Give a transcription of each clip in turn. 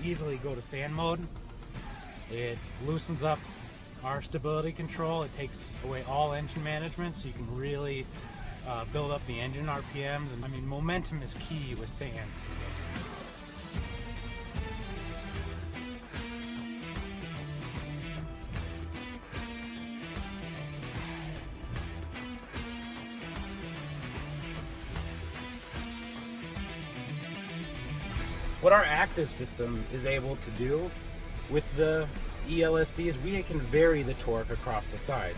easily go to sand mode. It loosens up our stability control. It takes away all engine management, so you can really build up the engine RPMs. And I mean, momentum is key with sand. What our active system is able to do with the ELSD is we can vary the torque across the sides.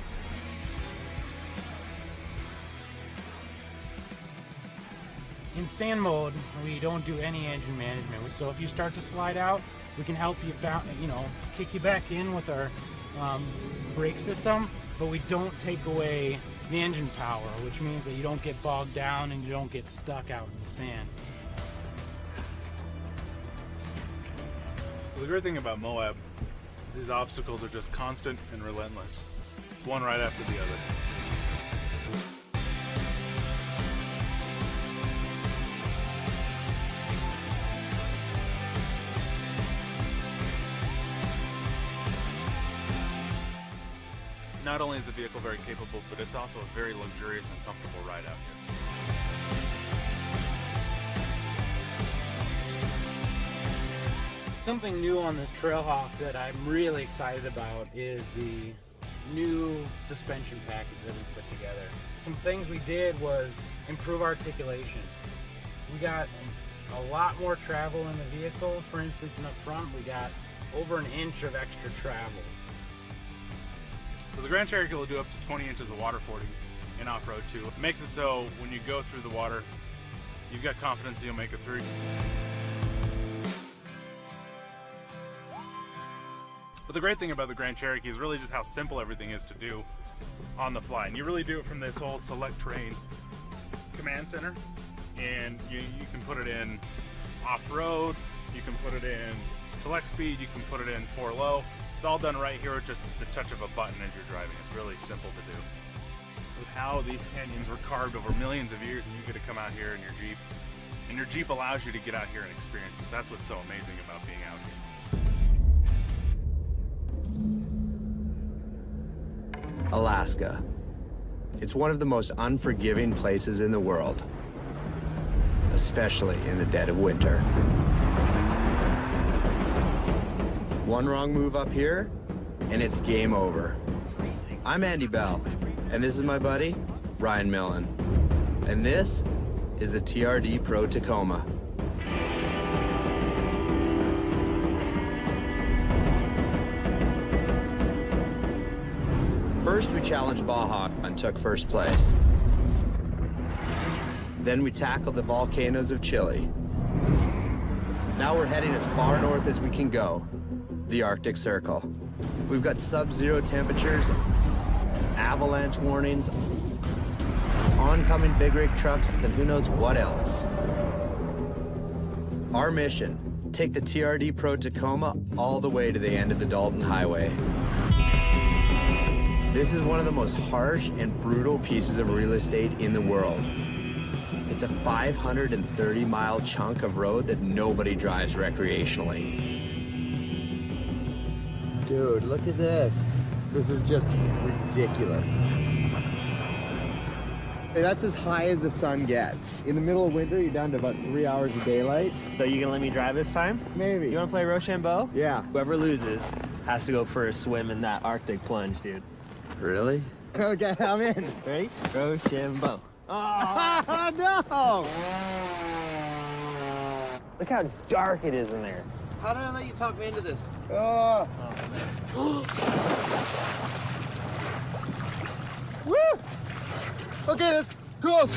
In sand mode, we don't do any engine management. So if you start to slide out, we can help you, kick you back in with our brake system, but we don't take away the engine power, which means that you don't get bogged down and you don't get stuck out in the sand. Well, the great thing about Moab is these obstacles are just constant and relentless. It's one right after the other. Not only is the vehicle very capable, but it's also a very luxurious and comfortable ride out here. Something new on this Trailhawk that I'm really excited about is the new suspension package that we put together. Some things we did was improve articulation. We got a lot more travel in the vehicle. For instance, in the front, we got over an inch of extra travel. So the Grand Cherokee will do up to 20 inches of water fording in off-road too. It makes it so when you go through the water, you've got confidence you'll make it through. But the great thing about the Grand Cherokee is really just how simple everything is to do on the fly. And you really do it from this whole select terrain command center. And you can put it in off-road, you can put it in select speed, you can put it in 4 low. It's all done right here with just the touch of a button as you're driving. It's really simple to do. With how these canyons were carved over millions of years, and you get to come out here in your Jeep. And your Jeep allows you to get out here and experience this. That's what's so amazing about being out here. Alaska. It's one of the most unforgiving places in the world, especially in the dead of winter. One wrong move up here, and it's game over. I'm Andy Bell, and this is my buddy, Ryan Millen. And this is the TRD Pro Tacoma. First, we challenged Baja and took first place. Then we tackled the volcanoes of Chile. Now we're heading as far north as we can go, the Arctic Circle. We've got sub-zero temperatures, avalanche warnings, oncoming big rig trucks, and who knows what else. Our mission, take the TRD Pro Tacoma all the way to the end of the Dalton Highway. This is one of the most harsh and brutal pieces of real estate in the world. It's a 530-mile chunk of road that nobody drives recreationally. Dude, look at this. This is just ridiculous. Hey, that's as high as the sun gets. In the middle of winter, you're down to about 3 hours of daylight. So you gonna let me drive this time? Maybe. You wanna play Rochambeau? Yeah. Whoever loses has to go for a swim in that Arctic plunge, dude. Really? Okay, I'm in. Ready? Rochambeau. Oh, no! Look how dark it is in there. How did I let you talk me into this? Oh. Woo! Okay, that's cool.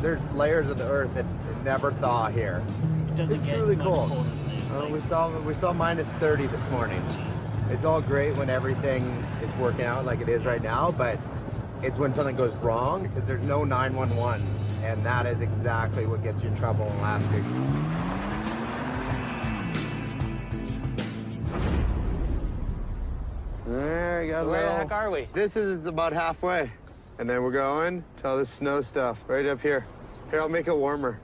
There's layers of the earth that never thaw here. It doesn't It's get truly much cold. colder than this. We saw minus 30 this morning. It's all great when everything is working out like it is right now, but it's when something goes wrong because there's no 911, and that is exactly what gets you in trouble in Alaska. There you go. So where the heck are we? This is about halfway. And then we're going to all this snow stuff right up here. Here, I'll make it warmer.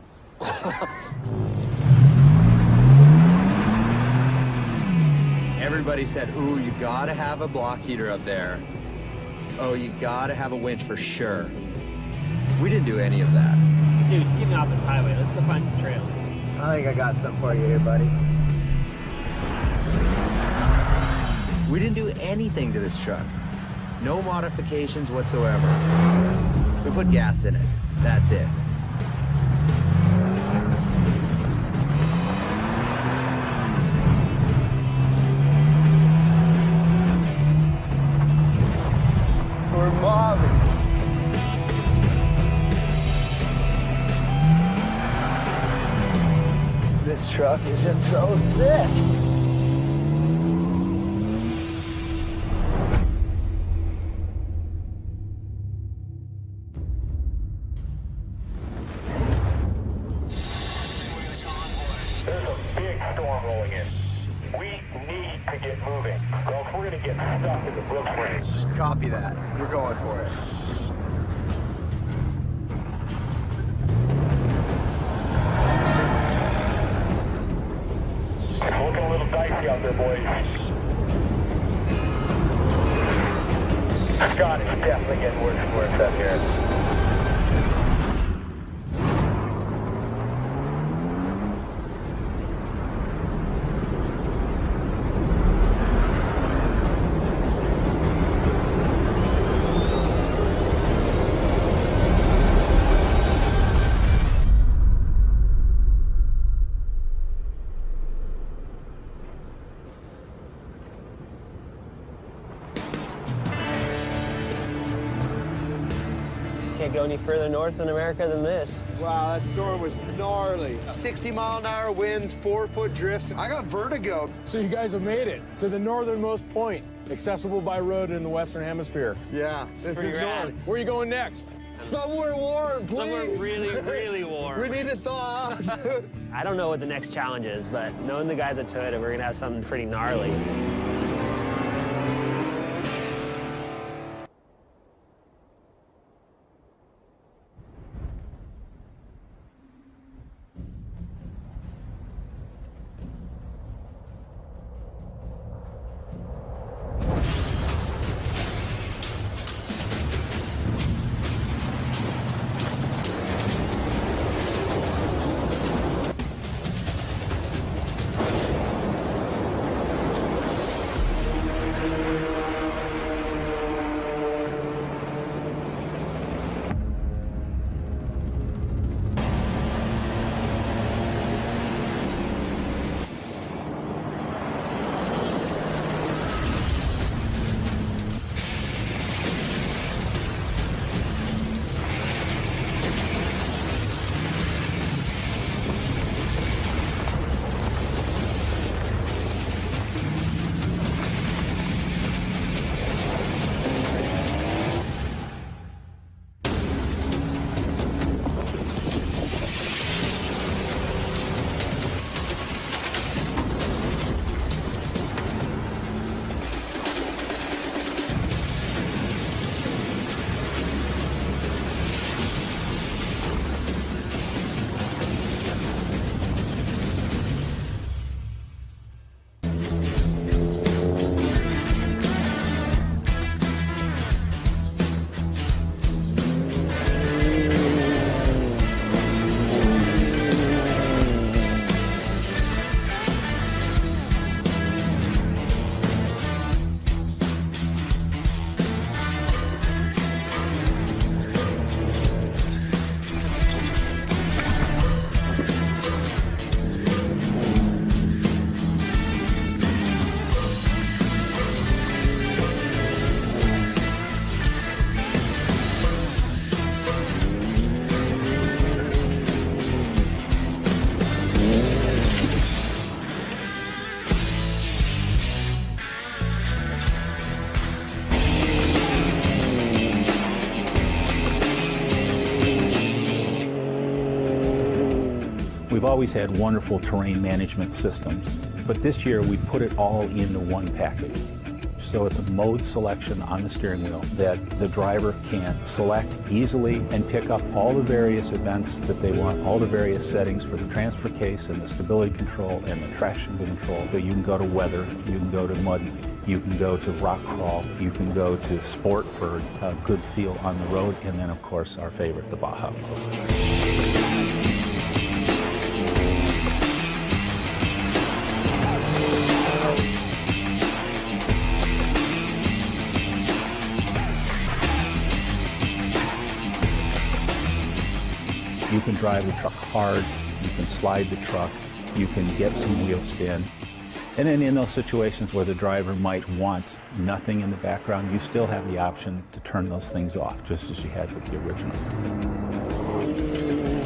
Everybody said, ooh, you gotta have a block heater up there. Oh, you gotta have a winch for sure. We didn't do any of that. Dude, get me off this highway. Let's go find some trails. I think I got something for you here, buddy. We didn't do anything to this truck. No modifications whatsoever. We put gas in it. That's it. We're mobbing. This truck is just so sick. There's a big storm rolling in. We need to get moving, or else we're going to get stuck in the Brooks Range. Copy that. We're going for it. It's looking a little dicey out there, boys. Scott, it's definitely getting worse and worse up here. Can't go any further north in America than this. Wow, that storm was gnarly. 60-mile-an-hour winds, 4-foot drifts. I got vertigo. So you guys have made it to the northernmost point, accessible by road in the Western Hemisphere. Yeah, this Pretty is rad. north. Where are you going next? Somewhere warm, please. Somewhere really, really warm. We need to thaw out. I don't know what the next challenge is, but knowing the guys at Toyota, we're gonna have something pretty gnarly. We've always had wonderful terrain management systems, but this year we put it all into one package. So it's a mode selection on the steering wheel that the driver can select easily and pick up all the various events that they want, all the various settings for the transfer case and the stability control and the traction control. So you can go to weather, you can go to mud, you can go to rock crawl, you can go to sport for a good feel on the road, and then of course our favorite, the Baja mode. You can drive the truck hard, you can slide the truck, you can get some wheel spin. And then in those situations where the driver might want nothing in the background, you still have the option to turn those things off, just as you had with the original.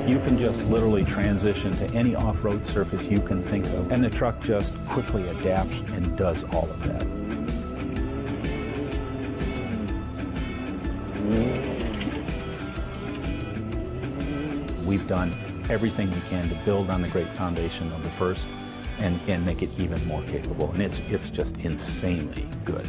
You can just literally transition to any off-road surface you can think of, and the truck just quickly adapts and does all of that. We've done everything we can to build on the great foundation of the first and make it even more capable. And it's just insanely good.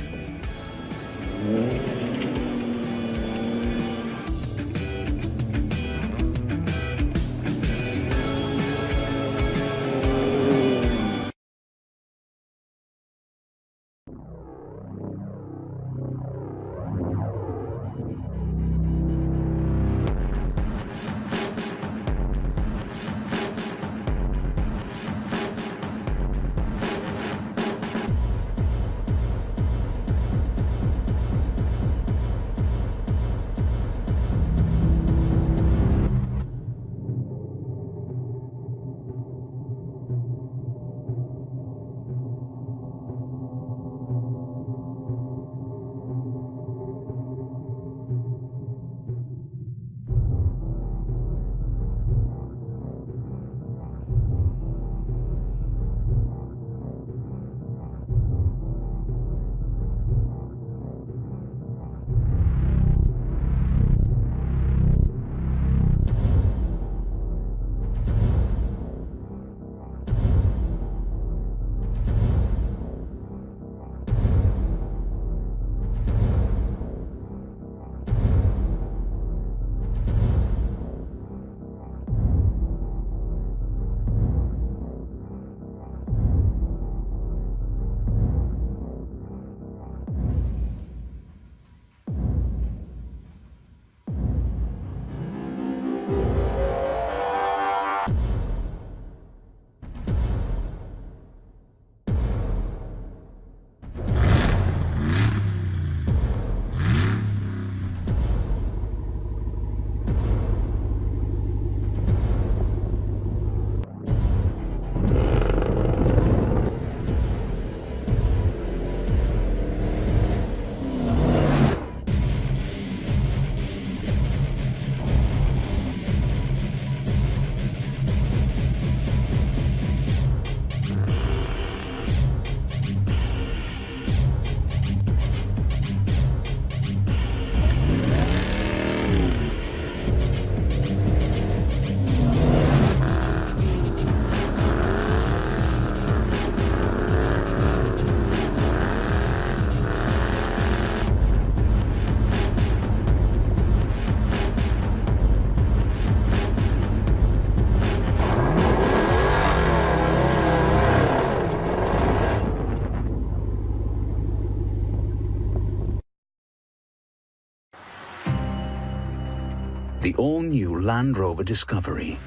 The all-new Land Rover Discovery.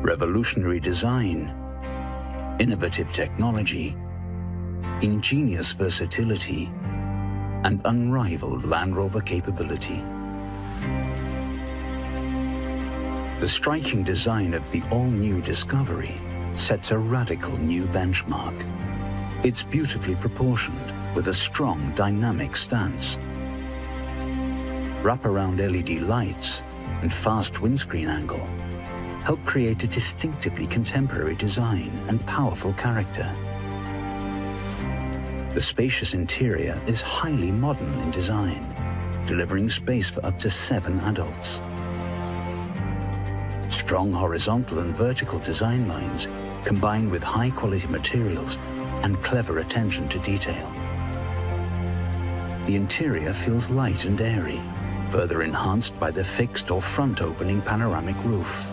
Revolutionary design, innovative technology, ingenious versatility, and unrivaled Land Rover capability. The striking design of the all-new Discovery sets a radical new benchmark. It's beautifully proportioned with a strong dynamic stance. Wraparound LED lights and fast windscreen angle help create a distinctively contemporary design and powerful character. The spacious interior is highly modern in design, delivering space for up to 7 adults. Strong horizontal and vertical design lines combined with high-quality materials and clever attention to detail The interior feels light and airy, further enhanced by the fixed or front-opening panoramic roof.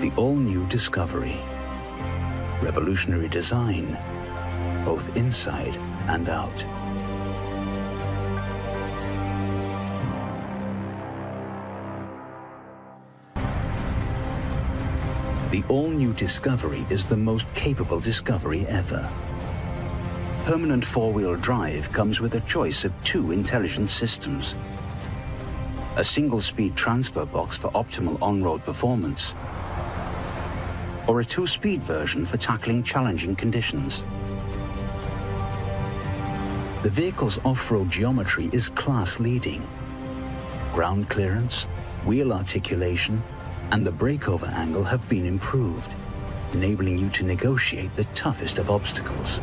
The all-new Discovery. Revolutionary design, both inside and out. The all-new Discovery is the most capable Discovery ever. Permanent four-wheel drive comes with a choice of 2 intelligent systems. A single-speed transfer box for optimal on-road performance, or a 2-speed version for tackling challenging conditions. The vehicle's off-road geometry is class-leading. Ground clearance, wheel articulation, and the breakover angle have been improved, enabling you to negotiate the toughest of obstacles.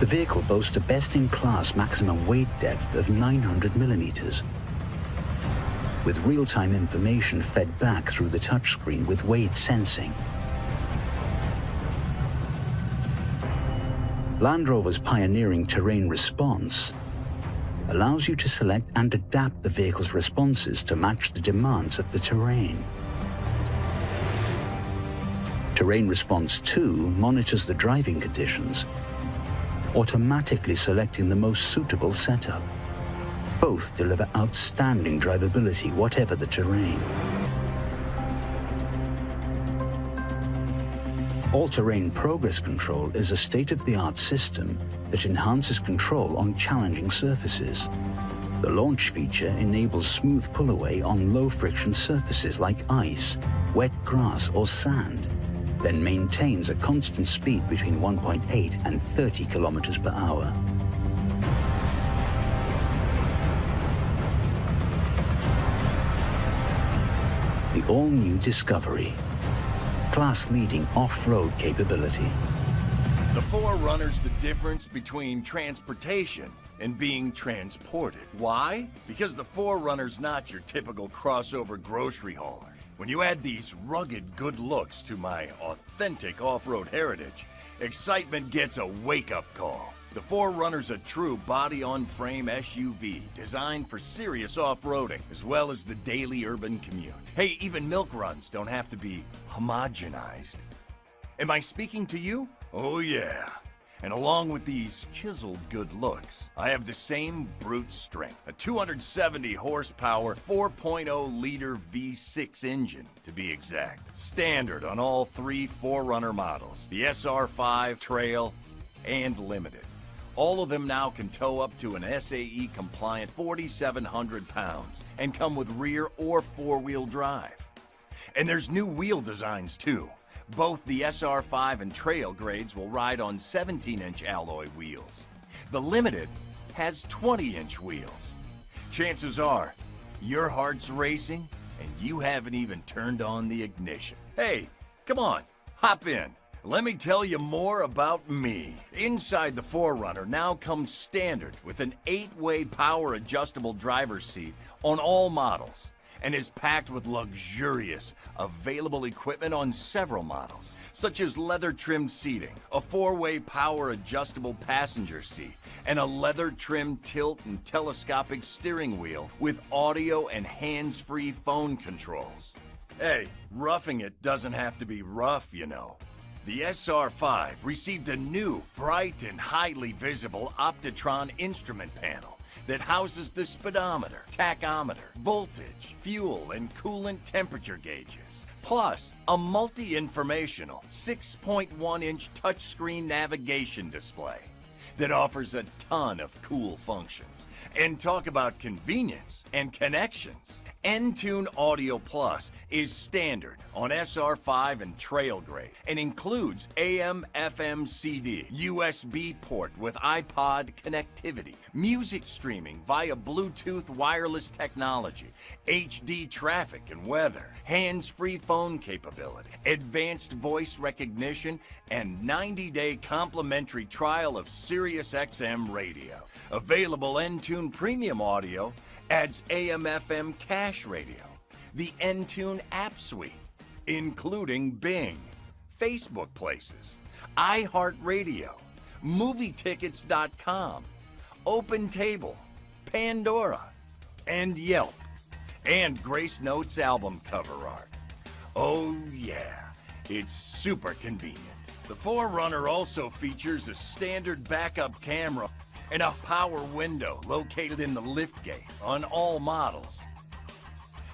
The vehicle boasts a best-in-class maximum weight depth of 900 millimeters, with real-time information fed back through the touchscreen with weight sensing. Land Rover's pioneering terrain response allows you to select and adapt the vehicle's responses to match the demands of the terrain. Terrain Response 2 monitors the driving conditions, automatically selecting the most suitable setup. Both deliver outstanding drivability, whatever the terrain. All-Terrain Progress Control is a state-of-the-art system that enhances control on challenging surfaces. The launch feature enables smooth pull-away on low-friction surfaces like ice, wet grass, or sand, then maintains a constant speed between 1.8 and 30 kilometers per hour. The all-new Discovery. Class-leading off-road capability. The 4Runner's the difference between transportation and being transported. Why? Because the 4Runner's not your typical crossover grocery hauler. When you add these rugged good looks to my authentic off-road heritage, excitement gets a wake-up call. The 4Runner's a true body-on-frame SUV designed for serious off-roading, as well as the daily urban commute. Hey, even milk runs don't have to be homogenized. Am I speaking to you? Oh yeah. And along with these chiseled good looks, I have the same brute strength. A 270 horsepower, 4.0-liter V6 engine, to be exact. Standard on all 3 4Runner models, the SR5, Trail, and Limited. All of them now can tow up to an SAE-compliant 4,700 pounds and come with rear or 4-wheel drive. And there's new wheel designs too. Both the SR5 and Trail grades will ride on 17-inch alloy wheels. The Limited has 20-inch wheels. Chances are, your heart's racing and you haven't even turned on the ignition. Hey, come on, hop in. Let me tell you more about me. Inside the 4Runner now comes standard with an 8-way power adjustable driver's seat on all models, and is packed with luxurious, available equipment on several models, such as leather-trimmed seating, a 4-way power-adjustable passenger seat, and a leather-trimmed tilt and telescopic steering wheel with audio and hands-free phone controls. Hey, roughing it doesn't have to be rough, you know. The SR5 received a new, bright and highly visible Optitron instrument panel that houses the speedometer, tachometer, voltage, fuel, and coolant temperature gauges, plus a multi-informational 6.1-inch touchscreen navigation display that offers a ton of cool functions. And talk about convenience and connections. Entune Audio Plus is standard on SR5 and Trail grade and includes AM, FM, CD, USB port with iPod connectivity, music streaming via Bluetooth wireless technology, HD traffic and weather, hands-free phone capability, advanced voice recognition, and 90-day complimentary trial of SiriusXM radio. Available Entune Premium Audio adds AM/FM cache radio, the Entune App Suite, including Bing, Facebook places, iHeartRadio, MovieTickets.com, OpenTable, Pandora, and Yelp, and Grace Notes album cover art. Oh yeah, it's super convenient. The 4Runner also features a standard backup camera and a power window located in the liftgate on all models.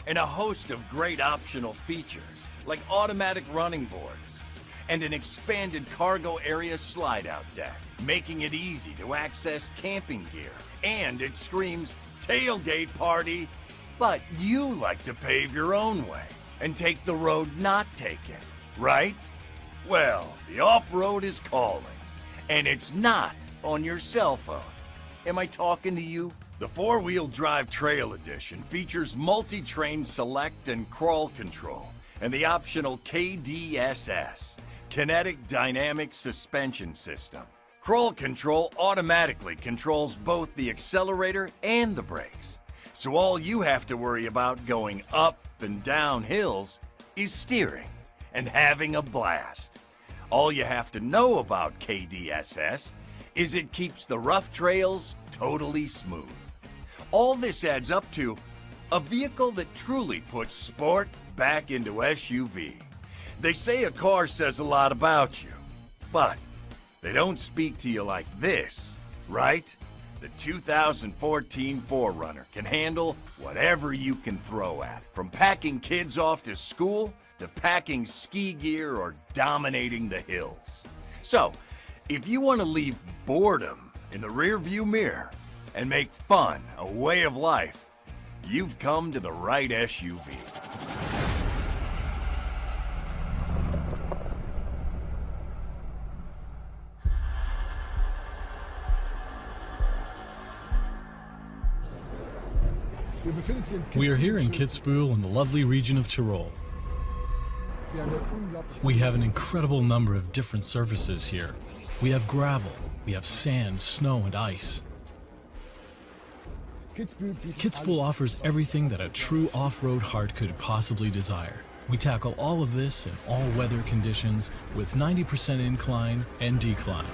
And a host of great optional features like automatic running boards and an expanded cargo area slide-out deck, making it easy to access camping gear. And it screams tailgate party, but you like to pave your own way and take the road not taken, right? Well, the off-road is calling, and it's not on your cell phone. Am I talking to you? The 4-wheel drive Trail Edition features multi-train select and crawl control and the optional KDSS, Kinetic Dynamic Suspension System. Crawl control automatically controls both the accelerator and the brakes, so all you have to worry about going up and down hills is steering and having a blast. All you have to know about KDSS is it keeps the rough trails totally smooth. All this adds up to a vehicle that truly puts sport back into SUV. They say a car says a lot about you, but they don't speak to you like this, right? The 2014 4Runner can handle whatever you can throw at it, from packing kids off to school to packing ski gear or dominating the hills. So, if you want to leave boredom in the rearview mirror and make fun a way of life, you've come to the right SUV. We are here in Kitzbühel in the lovely region of Tyrol. We have an incredible number of different surfaces here. We have gravel, we have sand, snow, and ice. Kitzbühel offers everything that a true off-road heart could possibly desire. We tackle all of this in all weather conditions with 90% incline and decline.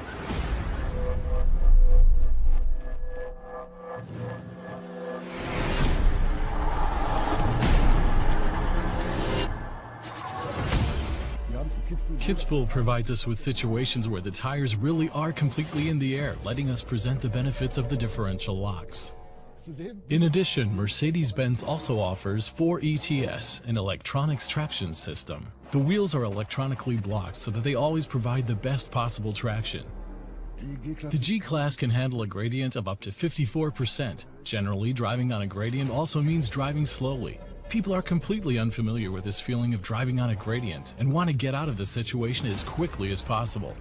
Kitzbühel provides us with situations where the tires really are completely in the air, letting us present the benefits of the differential locks. In addition, Mercedes-Benz also offers 4ETS, an electronics traction system. The wheels are electronically blocked so that they always provide the best possible traction. The G-Class can handle a gradient of up to 54%. Generally, driving on a gradient also means driving slowly. People are completely unfamiliar with this feeling of driving on a gradient and want to get out of the situation as quickly as possible.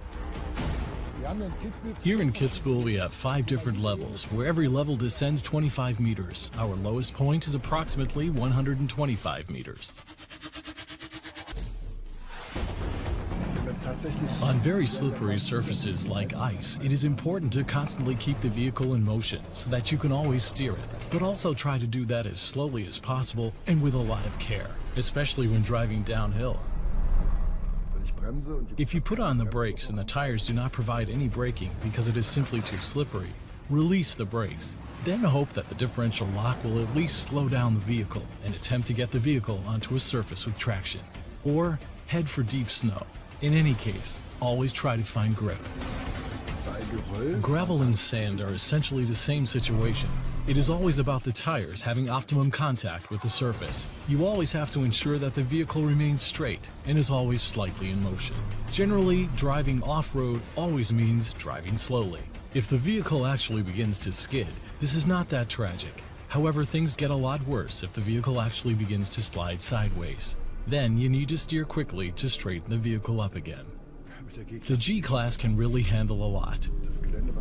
Here in Kitzbühel, we have 5 different levels, where every level descends 25 meters. Our lowest point is approximately 125 meters. On very slippery surfaces like ice, it is important to constantly keep the vehicle in motion so that you can always steer it, but also try to do that as slowly as possible and with a lot of care, especially when driving downhill. If you put on the brakes and the tires do not provide any braking because it is simply too slippery, release the brakes. Then hope that the differential lock will at least slow down the vehicle and attempt to get the vehicle onto a surface with traction. Or head for deep snow. In any case, always try to find grip. Gravel and sand are essentially the same situation. It is always about the tires having optimum contact with the surface. You always have to ensure that the vehicle remains straight and is always slightly in motion. Generally, driving off-road always means driving slowly. If the vehicle actually begins to skid, this is not that tragic. However, things get a lot worse if the vehicle actually begins to slide sideways. Then you need to steer quickly to straighten the vehicle up again. The G-Class can really handle a lot.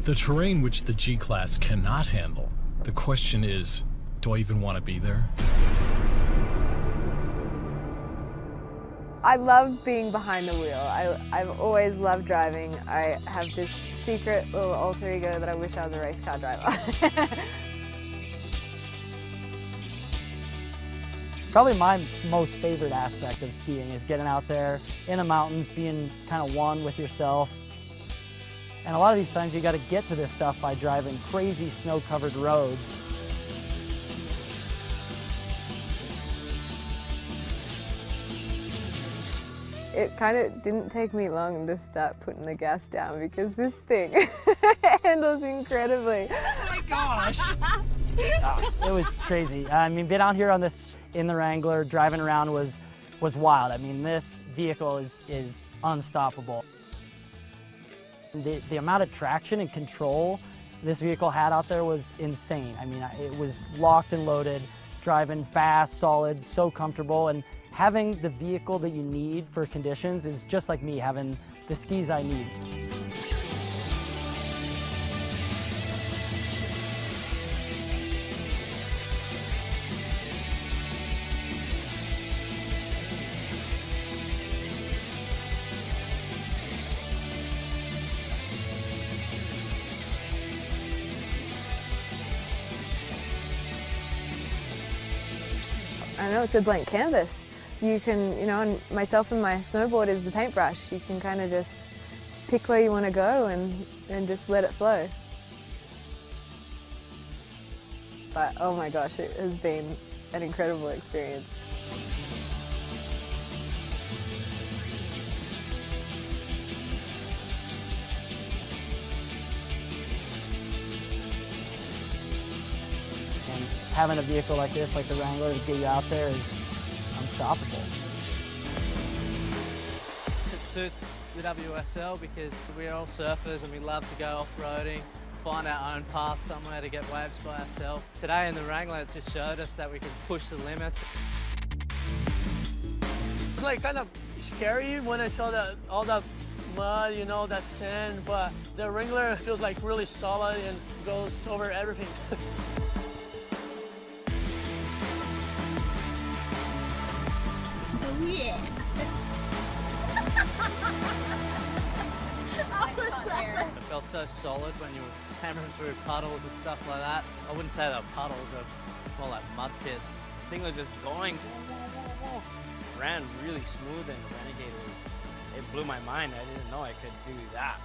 The terrain which the G-Class cannot handle, the question is, do I even want to be there? I love being behind the wheel. I've always loved driving. I have this secret little alter ego that I wish I was a race car driver. Probably my most favorite aspect of skiing is getting out there in the mountains, being kind of one with yourself. And a lot of these times you got to get to this stuff by driving crazy snow-covered roads. It kind of didn't take me long to start putting the gas down because this thing handles incredibly. Oh my gosh! It was crazy. I mean, being out here on this, in the Wrangler, driving around was wild. I mean, this vehicle is unstoppable. The amount of traction and control this vehicle had out there was insane. I mean, it was locked and loaded, driving fast, solid, so comfortable, and having the vehicle that you need for conditions is just like me having the skis I need. I know it's a blank canvas. You can, you know, and myself and my snowboard is the paintbrush. You can kind of just pick where you want to go and just let it flow. But oh my gosh, it has been an incredible experience. And having a vehicle like this, like the Wrangler, to get you out there is unstoppable. It suits the WSL because we're all surfers and we love to go off-roading, find our own path somewhere to get waves by ourselves. Today in the Wrangler, it just showed us that we can push the limits. It's like kind of scary when I saw all that mud, you know, that sand, but the Wrangler feels like really solid and goes over everything. Oh yeah. It felt so solid when you were hammering through puddles and stuff like that. I wouldn't say they were puddles, they're more like mud pits. The thing was just going, whoa, whoa, whoa, whoa. Ran really smooth, and Renegade it blew my mind. I didn't know I could do that.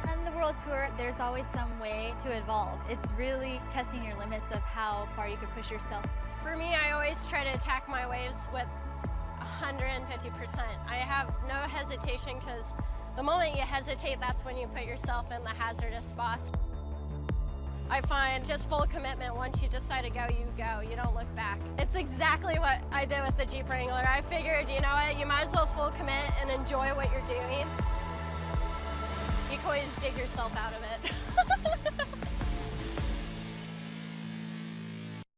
On the World Tour, there's always some way to evolve. It's really testing your limits of how far you can push yourself. For me, I always try to attack my waves with 150%. I have no hesitation because the moment you hesitate, that's when you put yourself in the hazardous spots. I find just full commitment. Once you decide to go, you go. You don't look back. It's exactly what I did with the Jeep Wrangler. I figured, you know what, you might as well full commit and enjoy what you're doing. You can always dig yourself out of it.